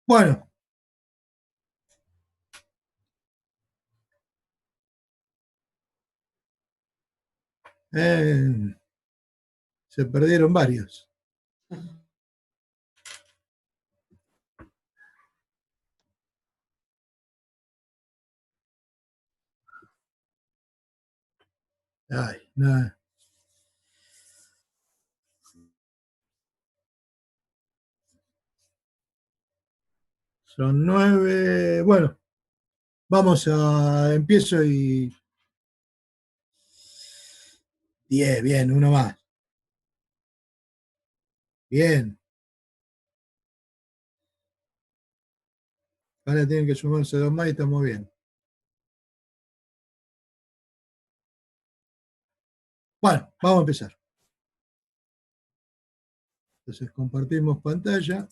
Bueno, eh, se perdieron varios. Ay, nada. Son 9. Bueno, empiezo y 10, bien, uno más. Bien, ahora tienen que sumarse dos más y estamos bien. Bueno, vamos a empezar. Entonces compartimos pantalla.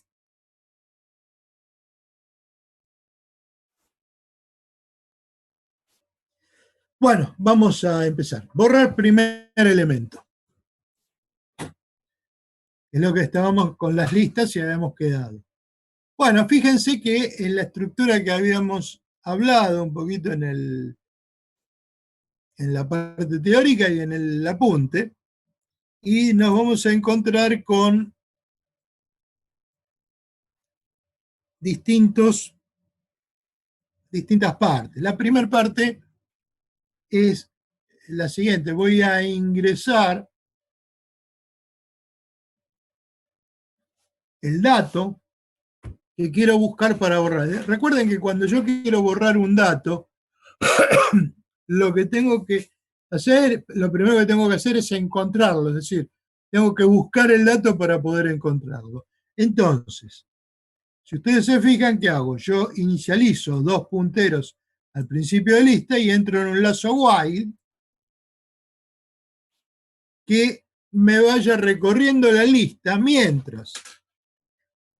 Bueno, vamos a empezar. Borrar primer elemento. Es lo que estábamos con las listas y habíamos quedado. Bueno, fíjense que en la estructura que habíamos hablado un poquito en la parte teórica y en el apunte, y nos vamos a encontrar con distintas partes. La primera parte es la siguiente. Voy a ingresar el dato que quiero buscar para borrar. Recuerden que cuando yo quiero borrar un dato, lo que tengo que hacer, lo primero que tengo que hacer es encontrarlo, es decir, tengo que buscar el dato para poder encontrarlo. Entonces, si ustedes se fijan, ¿qué hago? Yo inicializo dos punteros al principio de lista y entro en un lazo while que me vaya recorriendo la lista mientras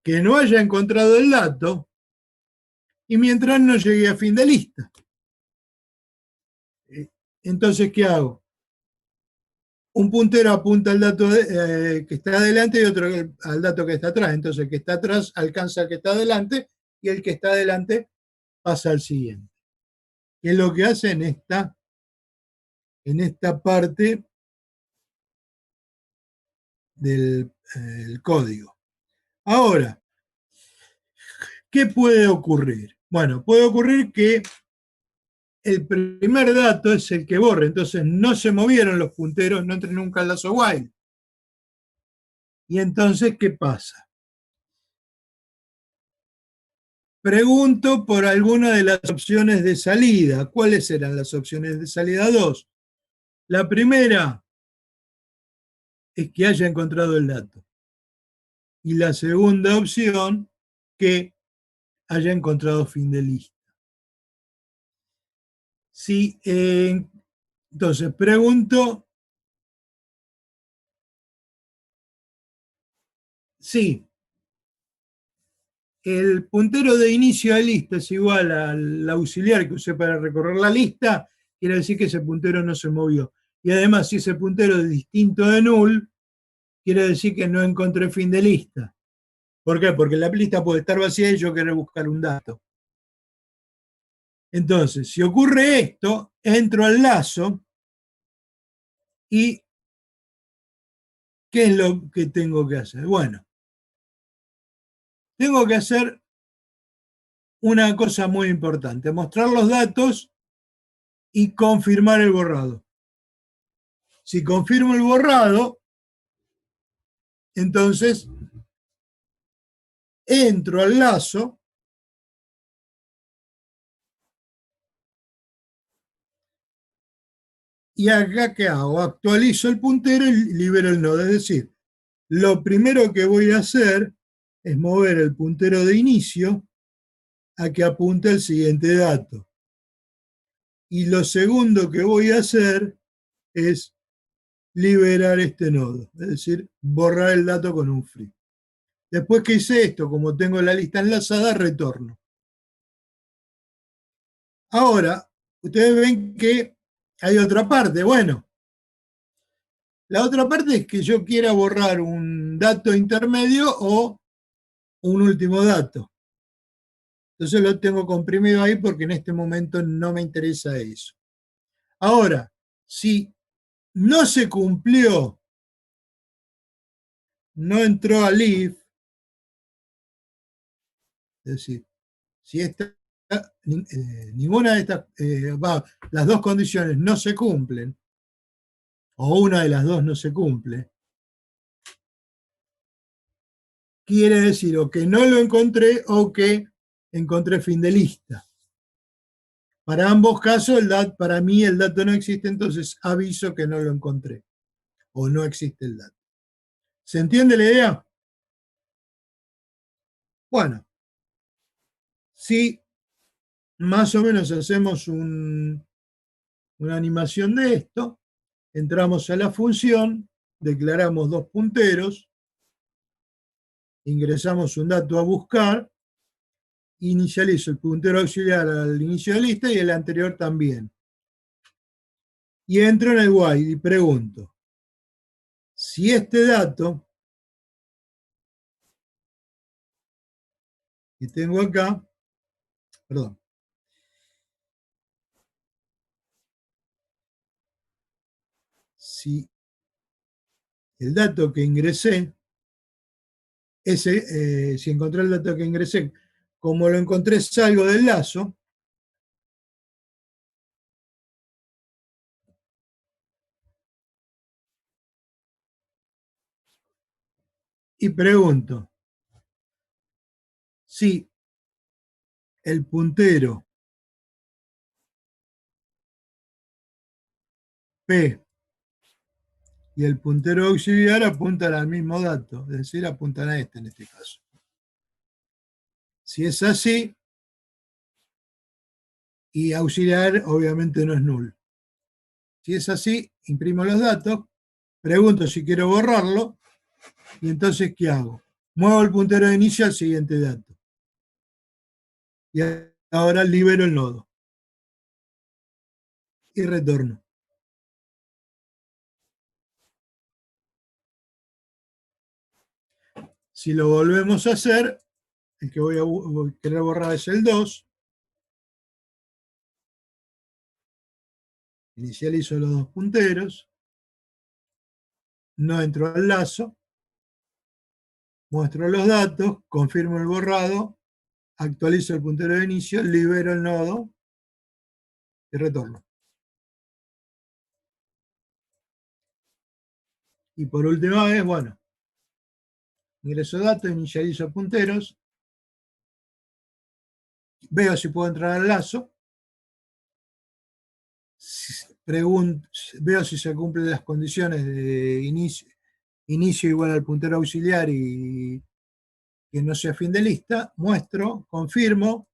que no haya encontrado el dato y mientras no llegue a fin de lista. Entonces, ¿qué hago? Un puntero apunta al dato que está adelante y otro al dato que está atrás. Entonces, el que está atrás alcanza al que está adelante y el que está adelante pasa al siguiente. ¿Qué es lo que hace en esta parte del código? Ahora, ¿qué puede ocurrir? Bueno, puede ocurrir que el primer dato es el que borre, entonces no se movieron los punteros, no entré nunca al lazo while. Y entonces, ¿qué pasa? Pregunto por alguna de las opciones de salida. ¿Cuáles eran las opciones de salida? Dos. La primera es que haya encontrado el dato. Y la segunda opción, que haya encontrado fin de lista. Sí, entonces pregunto, sí, el puntero de inicio de lista es igual al auxiliar que usé para recorrer la lista, quiere decir que ese puntero no se movió. Y además, si ese puntero es distinto de null, quiere decir que no encontré fin de lista. ¿Por qué? Porque la lista puede estar vacía y yo quiero buscar un dato. Entonces, si ocurre esto, entro al lazo y ¿qué es lo que tengo que hacer? Bueno, tengo que hacer una cosa muy importante, mostrar los datos y confirmar el borrado. Si confirmo el borrado, entonces entro al lazo y acá ¿qué hago? Actualizo el puntero y libero el nodo. Es decir, lo primero que voy a hacer es mover el puntero de inicio a que apunte el siguiente dato. Y lo segundo que voy a hacer es liberar este nodo, es decir, borrar el dato con un free. Después que hice esto, como tengo la lista enlazada, retorno. Ahora, ustedes ven que hay otra parte. Bueno, la otra parte es que yo quiera borrar un dato intermedio o un último dato. Entonces lo tengo comprimido ahí porque en este momento no me interesa eso. Ahora, si no se cumplió, no entró al if, es decir, si ninguna de estas, las dos condiciones no se cumplen, o una de las dos no se cumple, quiere decir o que no lo encontré o que encontré fin de lista. Para ambos casos, para mí el dato no existe, entonces aviso que no lo encontré o no existe el dato. ¿Se entiende la idea? Bueno, si más o menos hacemos una animación de esto, entramos a la función, declaramos dos punteros, ingresamos un dato a buscar, inicializo el puntero auxiliar al inicio de lista y el anterior también. Y entro en el while y pregunto, si este dato que tengo acá, perdón, si el dato que ingresé, si encontré el dato que ingresé, como lo encontré salgo del lazo, y pregunto si el puntero P y el puntero auxiliar apuntan al mismo dato, es decir, apuntan a este en este caso. Si es así, y auxiliar obviamente no es null. Si es así, imprimo los datos, pregunto si quiero borrarlo, y entonces, ¿qué hago? Muevo el puntero de inicio al siguiente dato. Y ahora libero el nodo. Y retorno. Si lo volvemos a hacer, el que voy a querer borrar es el 2. Inicializo los dos punteros. No entro al lazo. Muestro los datos, confirmo el borrado, actualizo el puntero de inicio, libero el nodo y retorno. Y por última vez, bueno, ingreso datos, inicializo punteros, veo si puedo entrar al lazo, veo si se cumplen las condiciones de inicio igual al puntero auxiliar y que no sea fin de lista, muestro, confirmo,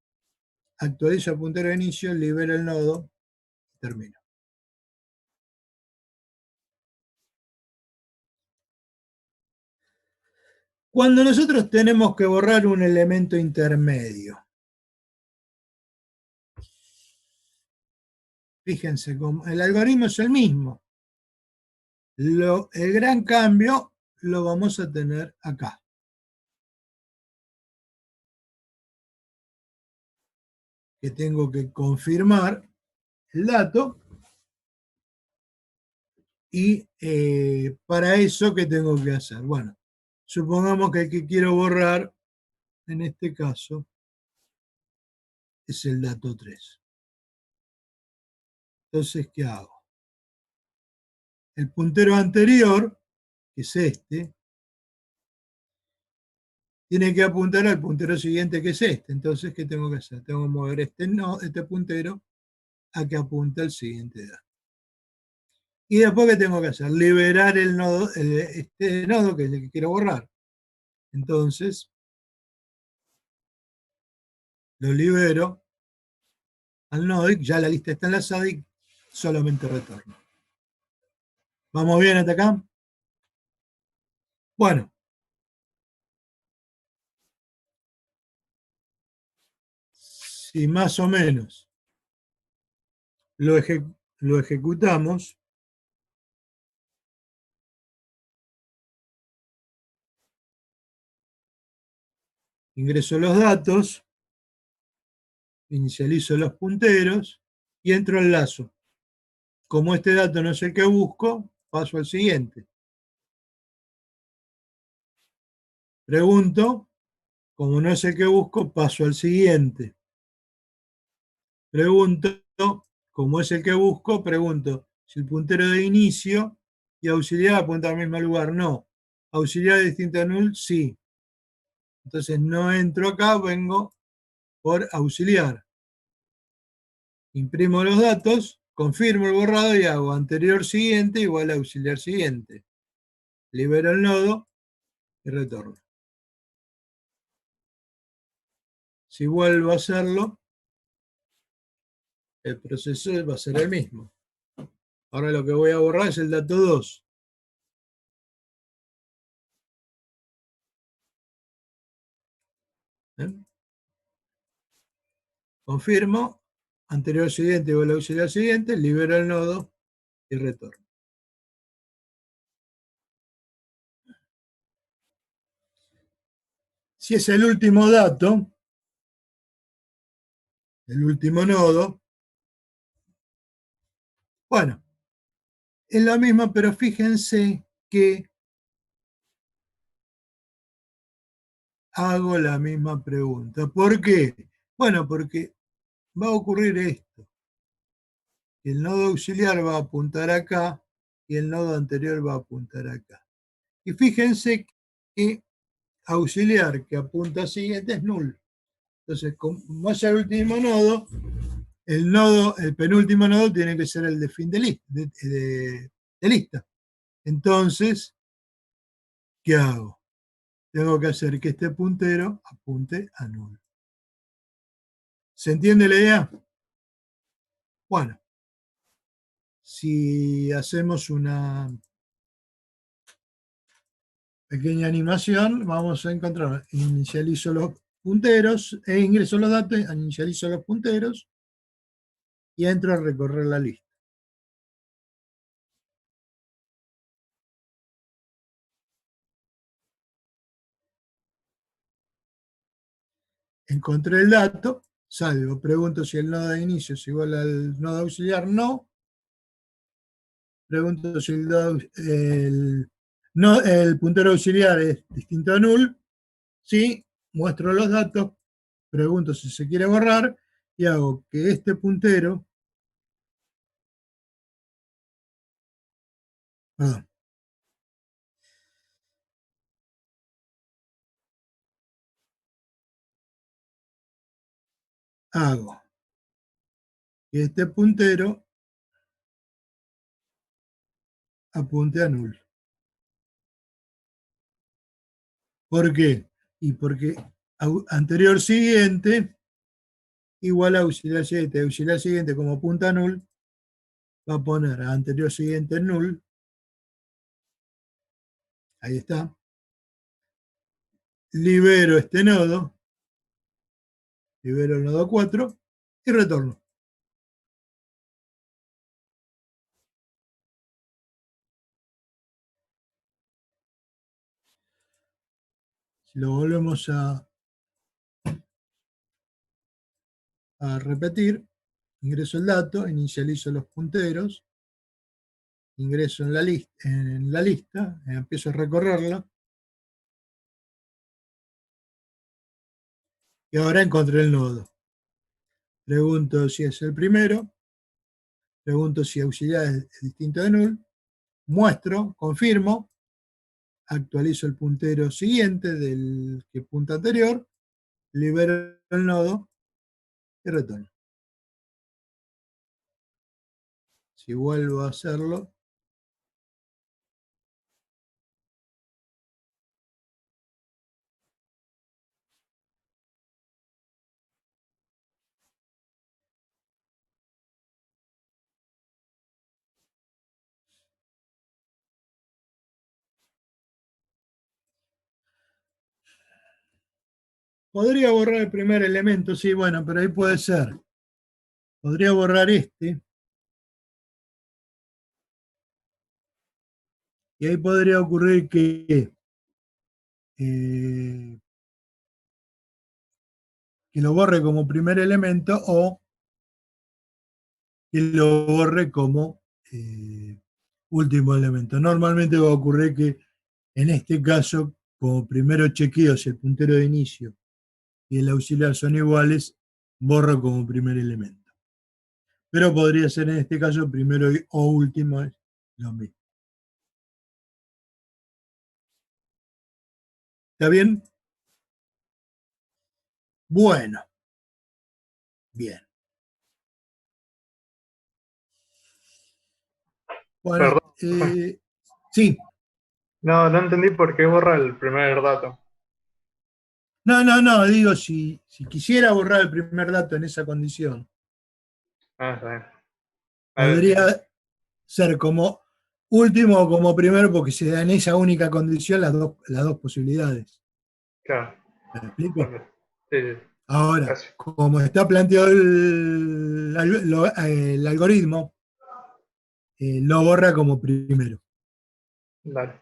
actualizo el puntero de inicio, libero el nodo y termino. Cuando nosotros tenemos que borrar un elemento intermedio, fíjense, el algoritmo es el mismo. El gran cambio lo vamos a tener acá. Que tengo que confirmar el dato y para eso, ¿qué tengo que hacer? Bueno, supongamos que el que quiero borrar, en este caso, es el dato 3. Entonces, ¿qué hago? El puntero anterior, que es este, tiene que apuntar al puntero siguiente, que es este. Entonces, ¿qué tengo que hacer? Tengo que mover este puntero a que apunte al siguiente dato. Y después, ¿qué tengo que hacer? Liberar el nodo, este nodo que es el que quiero borrar. Entonces, lo libero al nodo, ya la lista está enlazada y solamente retorno. ¿Vamos bien hasta acá? Bueno, si más o menos lo, lo ejecutamos, ingreso los datos, inicializo los punteros y entro al lazo. Como este dato no es el que busco, paso al siguiente. Pregunto, como no es el que busco, paso al siguiente. Pregunto, como es el que busco, pregunto si el puntero de inicio y auxiliar apunta al mismo lugar. No. Auxiliar distinto a null, sí. Entonces no entro acá, vengo por auxiliar. Imprimo los datos, confirmo el borrado y hago anterior siguiente igual a auxiliar siguiente. Libero el nodo y retorno. Si vuelvo a hacerlo, el proceso va a ser el mismo. Ahora lo que voy a borrar es el dato 2. ¿Eh? Confirmo, anterior siguiente igual a auxiliar siguiente, libero el nodo y retorno. Si es el último dato, el último nodo, bueno, es lo mismo, pero fíjense que hago la misma pregunta. ¿Por qué? Bueno, porque va a ocurrir esto. El nodo auxiliar va a apuntar acá y el nodo anterior va a apuntar acá. Y fíjense que auxiliar que apunta a siguiente es null. Entonces, como es el último nodo, el penúltimo nodo tiene que ser el de fin de lista. Entonces, ¿qué hago? Tengo que hacer que este puntero apunte a null. ¿Se entiende la idea? Bueno, si hacemos una pequeña animación, vamos a encontrar, inicializo los punteros, ingreso los datos, inicializo los punteros y entro a recorrer la lista. Encontré el dato, salgo, pregunto si el nodo de inicio es igual al nodo auxiliar, no. Pregunto si el puntero auxiliar es distinto a null, sí, muestro los datos, pregunto si se quiere borrar y hago que este puntero, perdón, hago que este puntero apunte a null. ¿Por qué? Y porque anterior siguiente igual a auxiliar siguiente. Auxiliar siguiente como apunta a null va a poner a anterior siguiente null. Ahí está. Libero este nodo. Libero el nodo 4 y retorno. Si lo volvemos a repetir, ingreso el dato, inicializo los punteros, ingreso en la lista, empiezo a recorrerla. Y ahora encontré el nodo. Pregunto si es el primero, pregunto si auxiliar es distinto de null, muestro, confirmo, actualizo el puntero siguiente del que punta anterior, libero el nodo y retorno. Si vuelvo a hacerlo, podría borrar el primer elemento, sí, bueno, pero ahí puede ser. Podría borrar este. Y ahí podría ocurrir eh, que lo borre como primer elemento o que lo borre como último elemento. Normalmente va a ocurrir que en este caso, como primero chequeo si el puntero de inicio y el auxiliar son iguales, borro como primer elemento. Pero podría ser en este caso primero o último, es lo mismo. ¿Está bien? Bueno, bien. Bueno, Perdón, profe. sí. No, no entendí por qué borra el primer dato. No, digo, si quisiera borrar el primer dato en esa condición, Ah, está bien. A ver, podría ser como último o como primero porque se da en esa única condición las dos posibilidades. claro. ¿Me explico? Ok. Sí, sí, Ahora, gracias. como está planteado el algoritmo, lo borra como primero. Dale.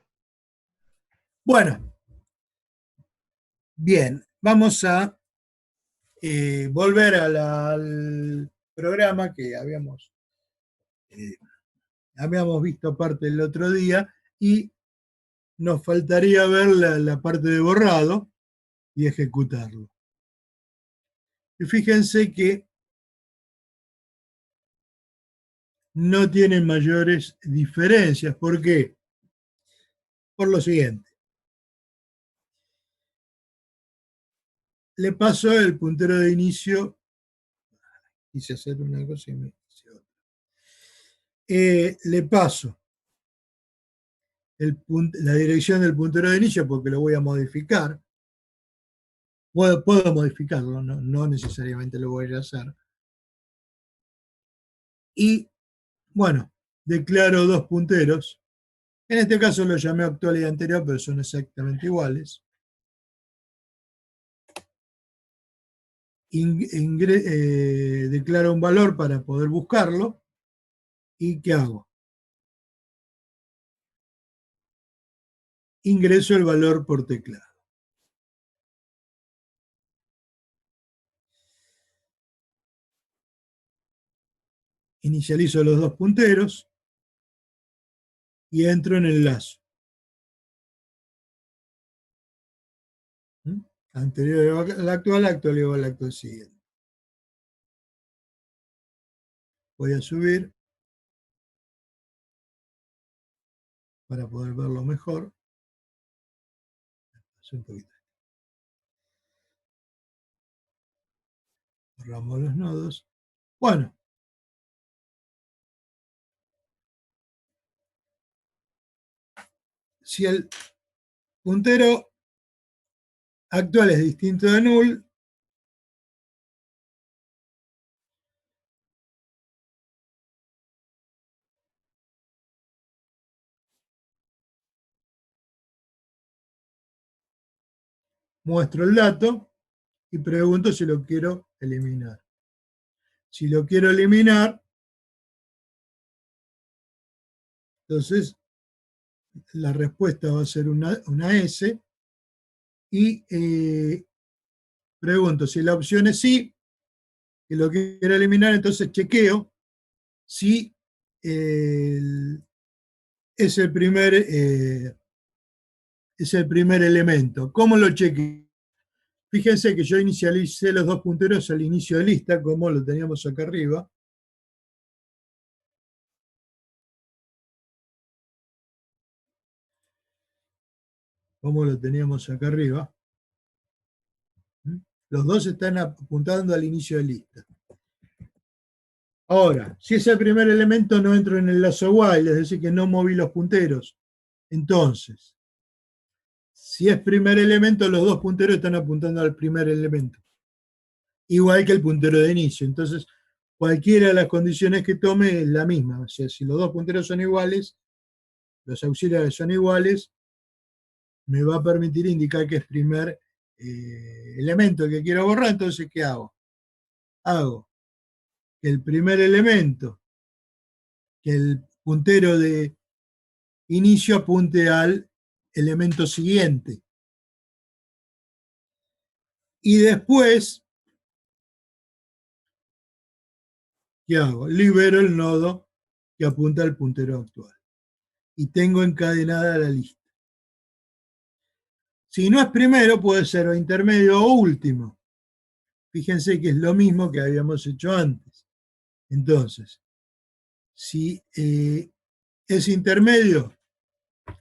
Bueno, bien, vamos a volver al programa que eh, habíamos visto parte el otro día y nos faltaría ver la parte de borrado y ejecutarlo. Y fíjense que no tienen mayores diferencias. ¿Por qué? Por lo siguiente. Le paso el puntero de inicio, quise hacer una cosa y me hice otra. Le paso la dirección del puntero de inicio porque lo voy a modificar. Puedo modificarlo, no necesariamente lo voy a ir a hacer. Y bueno, declaro dos punteros. En este caso lo llamé actual y anterior, pero son exactamente iguales. Declaro un valor para poder buscarlo. ¿Y qué hago? Ingreso el valor por teclado. Inicializo los dos punteros y entro en el lazo. Anterior al actual igual al actual siguiente. Voy a subir para poder verlo mejor. Un poquito. Borramos los nodos. Bueno, si el puntero actual es distinto de null, muestro el dato y pregunto si lo quiero eliminar. Si lo quiero eliminar, entonces la respuesta va a ser una S y pregunto si la opción es sí, que lo quiero eliminar, entonces chequeo si es es el primer elemento. ¿Cómo lo chequeo? Fíjense que yo inicialicé los dos punteros al inicio de lista, como lo teníamos acá arriba. Como lo teníamos acá arriba. Los dos están apuntando al inicio de lista. Ahora, si es el primer elemento, no entro en el lazo while, es decir, que no moví los punteros. Entonces, si es primer elemento, los dos punteros están apuntando al primer elemento. Igual que el puntero de inicio. Entonces, cualquiera de las condiciones que tome es la misma. O sea, si los dos punteros son iguales, los auxiliares son iguales, me va a permitir indicar que es primer elemento que quiero borrar. Entonces, ¿qué hago? Hago que el primer elemento, que el puntero de inicio apunte al elemento siguiente. Y después ¿qué hago? Libero el nodo que apunta al puntero actual. Y tengo encadenada la lista. Si no es primero, puede ser o intermedio o último. Fíjense que es lo mismo que habíamos hecho antes. Entonces, si es intermedio,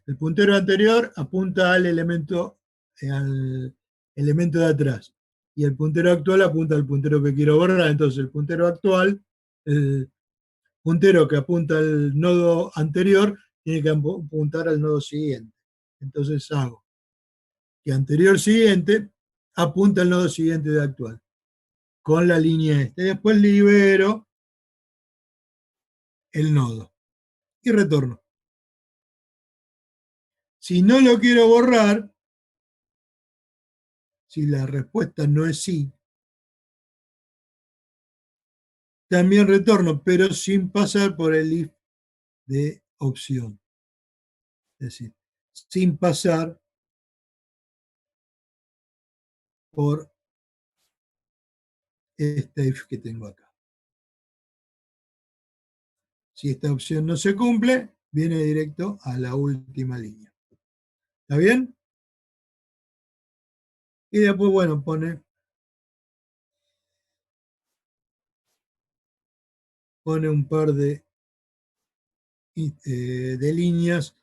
el puntero anterior apunta al elemento de atrás. Y el puntero actual apunta al puntero que quiero borrar. Entonces, el puntero actual, el puntero que apunta al nodo anterior, tiene que apuntar al nodo siguiente. Entonces hago que anterior siguiente apunta al nodo siguiente de actual, con la línea esta. Y después libero el nodo y retorno. Si no lo quiero borrar, si la respuesta no es sí, también retorno, pero sin pasar por el if de opción. Es decir, sin pasar por este if que tengo acá. Si esta opción no se cumple, viene directo a la última línea. ¿Está bien? Y después, bueno, pone un par de líneas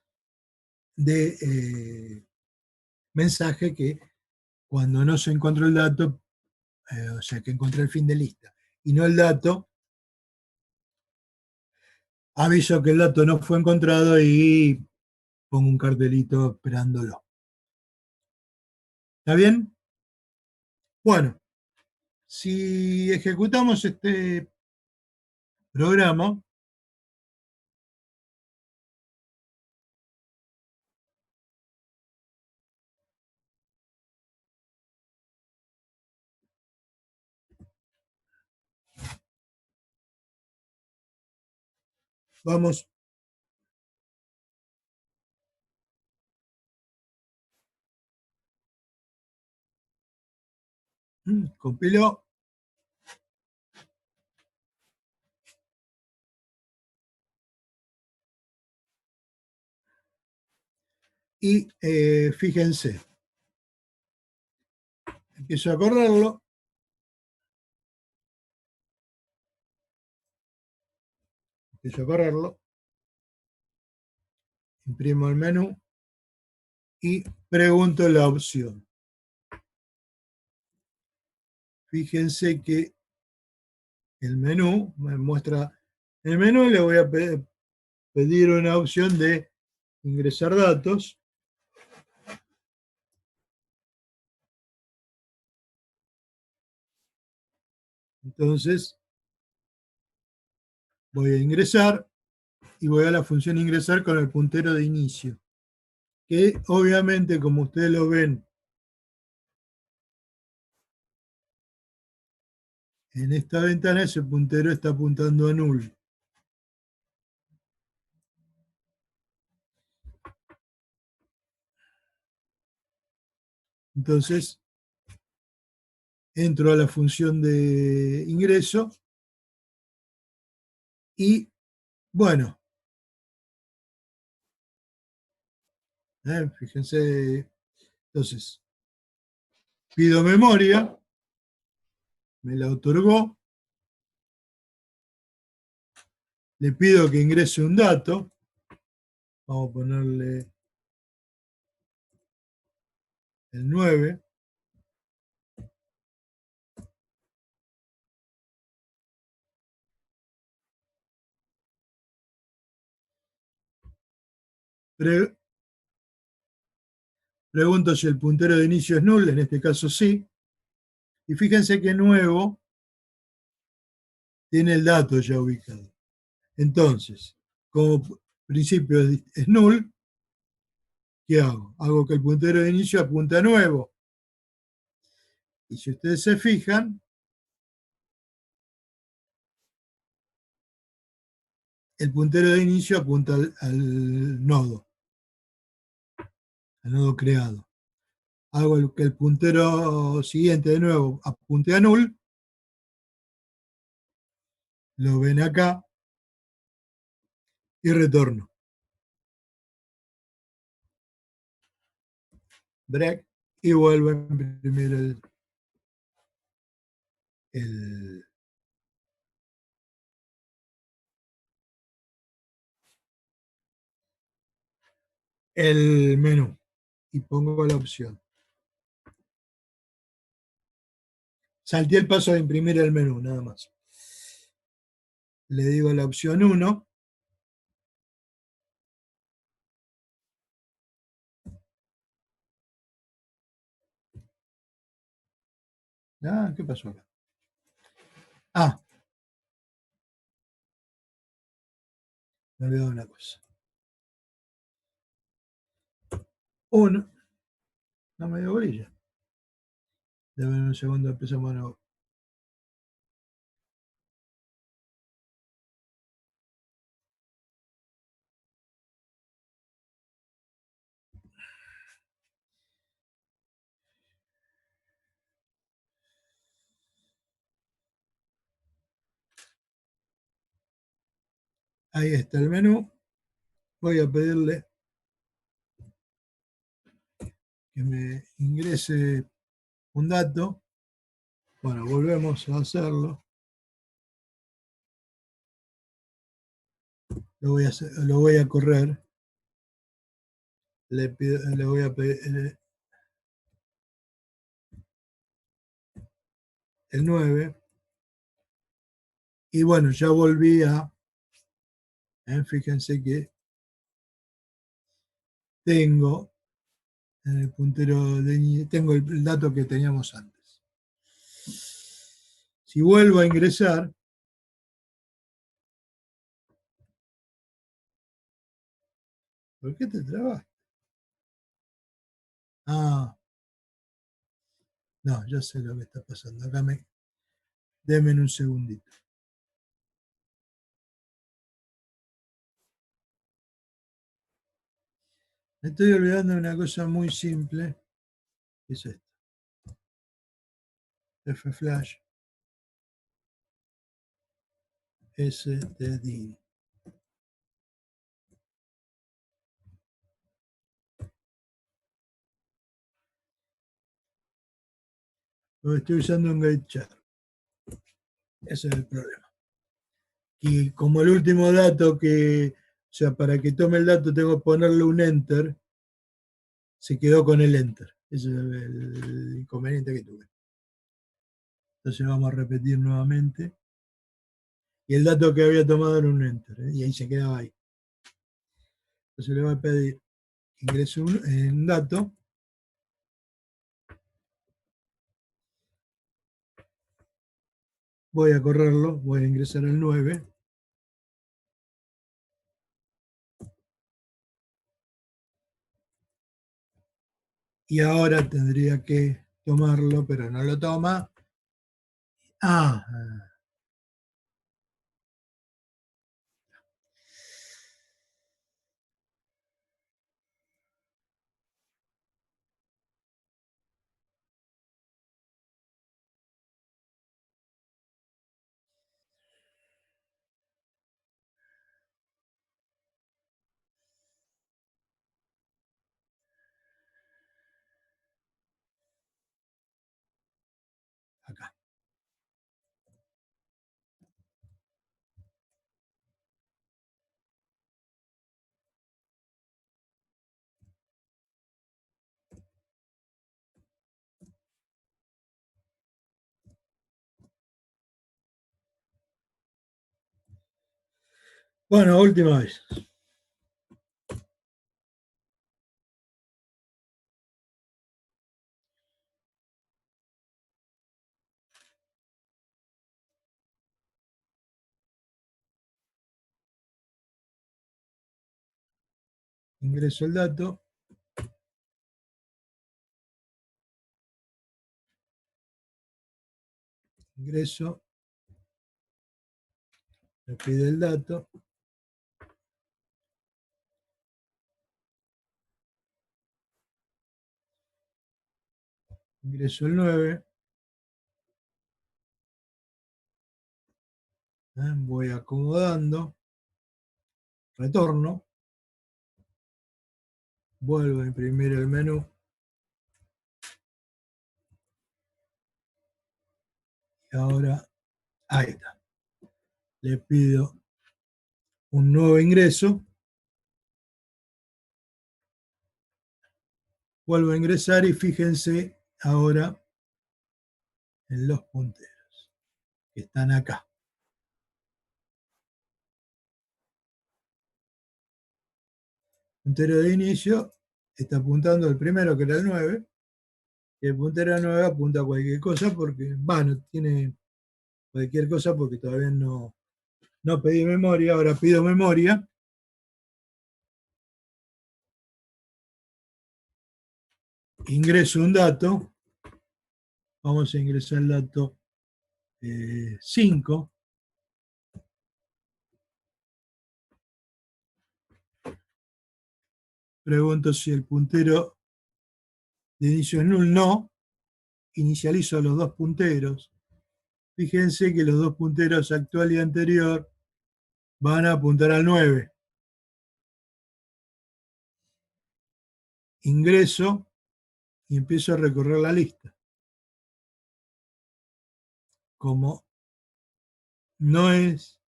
de mensaje que cuando no se encontró el dato, o sea, que encontré el fin de lista y no el dato, aviso que el dato no fue encontrado y pongo un cartelito esperándolo. ¿Está bien? Bueno, si ejecutamos este programa, vamos, compiló, y fíjense, empiezo a correrlo, imprimo el menú y pregunto la opción. Fíjense que el menú me muestra el menú, le voy a pedir una opción de ingresar datos. Entonces voy a ingresar y voy a la función ingresar con el puntero de inicio, que obviamente, como ustedes lo ven en esta ventana, ese puntero está apuntando a null. Entonces entro a la función de ingreso y bueno, fíjense, entonces pido memoria, me la otorgó, le pido que ingrese un dato, vamos a ponerle el 9, pregunto si el puntero de inicio es null, en este caso sí, y fíjense que nuevo tiene el dato ya ubicado. Entonces, como principio es null, ¿qué hago? Hago que el puntero de inicio apunte a nuevo. Y si ustedes se fijan, el puntero de inicio apunta al nodo creado. Hago que el puntero siguiente de nuevo apunte a null, lo ven acá y retorno. Break y vuelvo a imprimir el, el menú y pongo la opción. Salté el paso de imprimir el menú, nada más. Le digo la opción 1. Ah, ¿qué pasó acá? Ah, me olvidé una cosa. 1. No me dio bolilla. Debe un segundo, empezamos a nuevo. Ahí está el menú. Voy a pedirle que me ingrese un dato. Bueno, volvemos a hacerlo. Lo voy a correr. Le voy a pedir el 9. Y bueno, ya volví a. Fíjense que tengo en el puntero tengo el dato que teníamos antes. Si vuelvo a ingresar, ¿por qué te trabas? Ah, no, ya sé lo que está pasando. Acá denme un segundito. Me estoy olvidando de una cosa muy simple, que es esto. Fflash std. Lo estoy usando en GateChar. Ese es el problema. Y como el último dato o sea, para que tome el dato tengo que ponerle un enter, se quedó con el enter. Ese es el inconveniente que tuve. Entonces vamos a repetir nuevamente. Y el dato que había tomado era un enter, y ahí se quedaba ahí. Entonces le voy a pedir que ingrese un dato. Voy a correrlo, voy a ingresar el 9. Y ahora tendría que tomarlo, pero no lo toma. Ah, acá. Bueno, última vez. Ingreso el dato. Ingreso. Me pide el dato. Ingreso el 9. Voy acomodando, retorno, vuelvo a imprimir el menú. Y ahora, ahí está. Le pido un nuevo ingreso. Vuelvo a ingresar y fíjense ahora en los punteros que están acá. Puntero de inicio está apuntando el primero, que era el 9, y el puntero 9 apunta a cualquier cosa porque, bueno, tiene cualquier cosa porque todavía no pedí memoria, ahora pido memoria. Ingreso un dato, vamos a ingresar el dato 5. Pregunto si el puntero de inicio es null, no. Inicializo los dos punteros. Fíjense que los dos punteros actual y anterior van a apuntar al 9. Ingreso y empiezo a recorrer la lista. Como no es,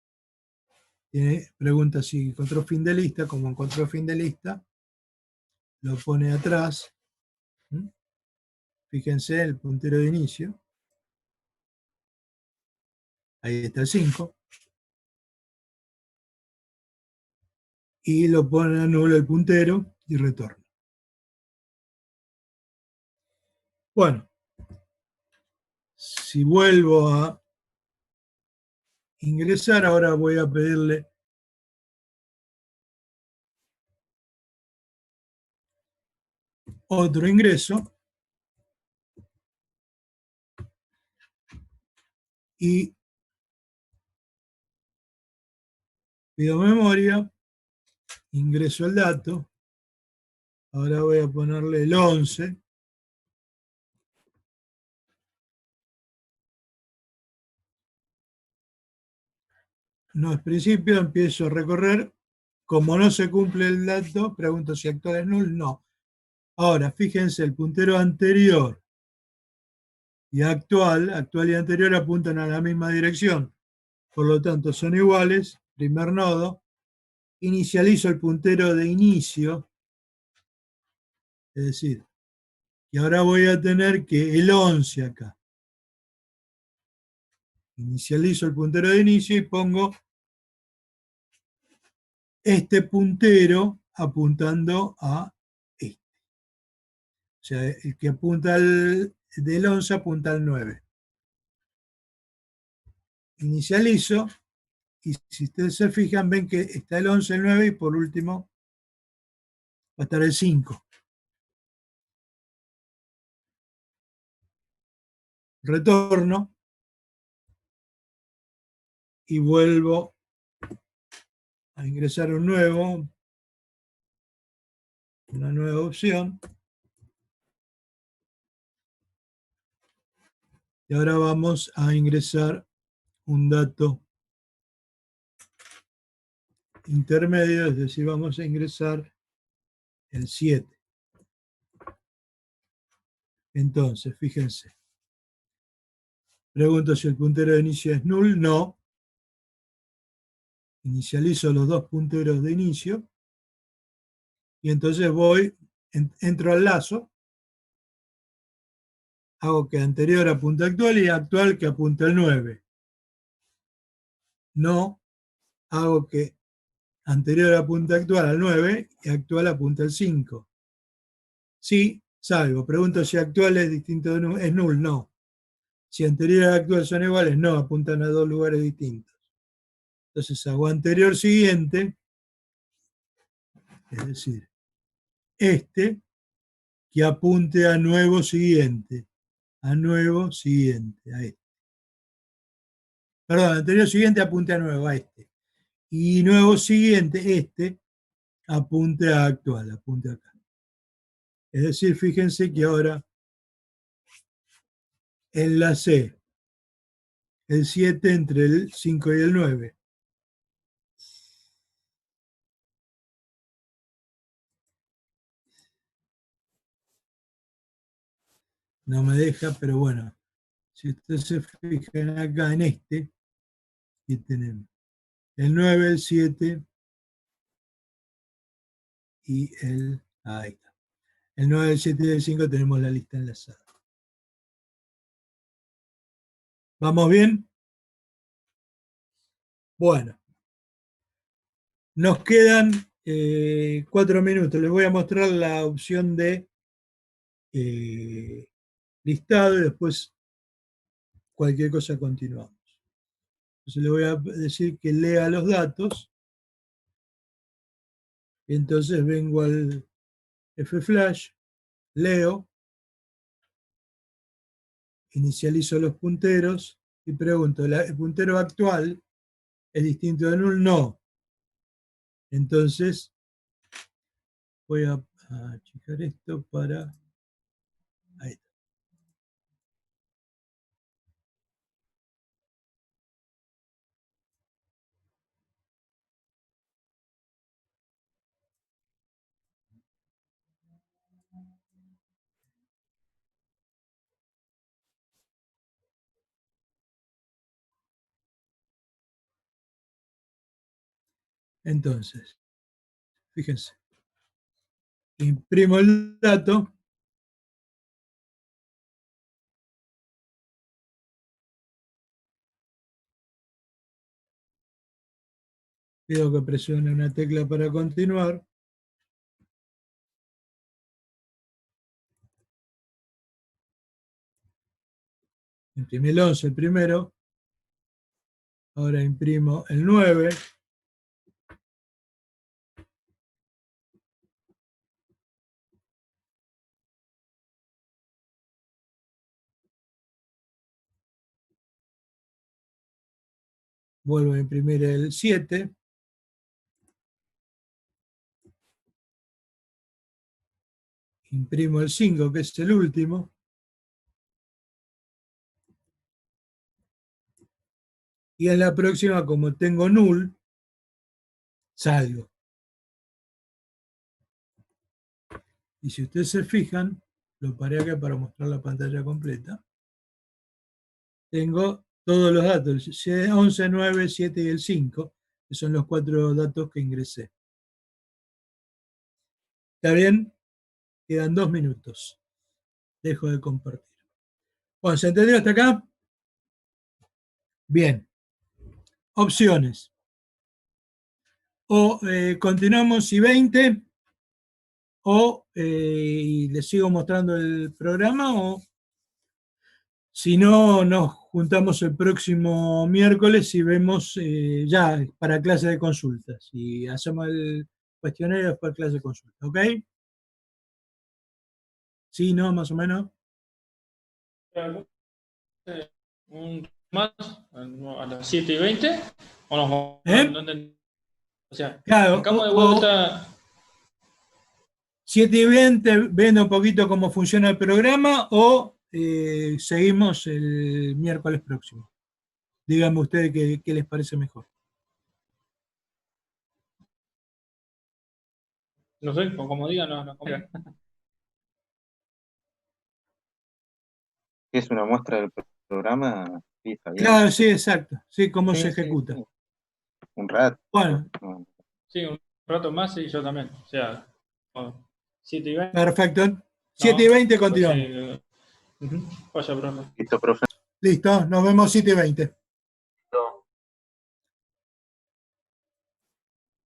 pregunta si encontró fin de lista, como encontró fin de lista, lo pone atrás. Fíjense el puntero de inicio. Ahí está el 5. Y lo pone a nulo el puntero y retorna. Bueno, si vuelvo a ingresar, ahora voy a pedirle otro ingreso y pido memoria, ingreso el dato, ahora voy a ponerle el 11. No es principio, empiezo a recorrer. Como no se cumple el dato, pregunto si actual es null, no. Ahora, fíjense, el puntero anterior y actual y anterior apuntan a la misma dirección. Por lo tanto, son iguales. Primer nodo. Inicializo el puntero de inicio. Es decir, y ahora voy a tener que el 11 acá. Inicializo el puntero de inicio y pongo este puntero apuntando a este. O sea, el que apunta del 11 apunta al 9. Inicializo y si ustedes se fijan ven que está el 11, el 9 y por último va a estar el 5. Retorno y vuelvo a ingresar una nueva opción. Y ahora vamos a ingresar un dato intermedio, es decir, vamos a ingresar el 7. Entonces, fíjense. Pregunto si el puntero de inicio es null, no. Inicializo los dos punteros de inicio y entonces entro al lazo, hago que anterior apunte actual y actual que apunte al 9. No, hago que anterior apunte actual al 9 y actual apunte al 5. Sí, salvo. Pregunto si actual es distinto de null. Es null, no. Si anterior y actual son iguales, no, apuntan a dos lugares distintos. Entonces hago anterior siguiente, es decir, este, que apunte a nuevo siguiente. A nuevo siguiente, a este. Perdón, anterior siguiente apunte a nuevo, a este. Y nuevo siguiente, este, apunte a actual, apunte acá. Es decir, fíjense que ahora enlacé el 7 entre el 5 y el 9. No me deja, pero bueno, si ustedes se fijan acá en este, aquí tenemos el 9, el 7 y ahí está. El 9, el 7 y el 5 tenemos la lista enlazada. ¿Vamos bien? Bueno, nos quedan 4 minutos. Les voy a mostrar la opción de listado y después cualquier cosa continuamos. Entonces le voy a decir que lea los datos. Y entonces vengo al F-Flash, leo, inicializo los punteros y pregunto, ¿el puntero actual es distinto de null? No. Entonces voy a achicar esto para... Ahí está. Entonces, fíjense, imprimo el dato. Pido que presione una tecla para continuar. Imprimí el 11 el primero. Ahora imprimo el 9. Vuelvo a imprimir el 7. Imprimo el 5, que es el último. Y en la próxima, como tengo null, salgo. Y si ustedes se fijan, lo paré acá para mostrar la pantalla completa. Tengo todos los datos, 11, 9, 7 y el 5, que son los 4 datos que ingresé. ¿Está bien? Quedan 2 minutos. Dejo de compartir. Bueno, ¿se entendió hasta acá? Bien. Opciones. O continuamos y 20, o y les sigo mostrando el programa, o si no, nos juntamos el próximo miércoles y vemos ya para clase de consultas. Y hacemos el cuestionario después clase de consulta. ¿Ok? Sí, ¿no? Más o menos. Un más a las 7:20 o nos o sea, Claro, arrancamos de vuelta. 7:20, viendo un poquito cómo funciona el programa, o seguimos el miércoles próximo. Díganme ustedes qué les parece mejor. No sé, como digan, no. Es una muestra del programa, sí, está bien. Claro, sí, exacto. Sí, cómo Sí, se sí, ejecuta. sí. Un rato. Bueno, Sí, un rato más y yo también. O sea, 7:20. perfecto. 7:20 continuamos. Vaya, profe. Listo, profe. Listo, nos vemos 7:20.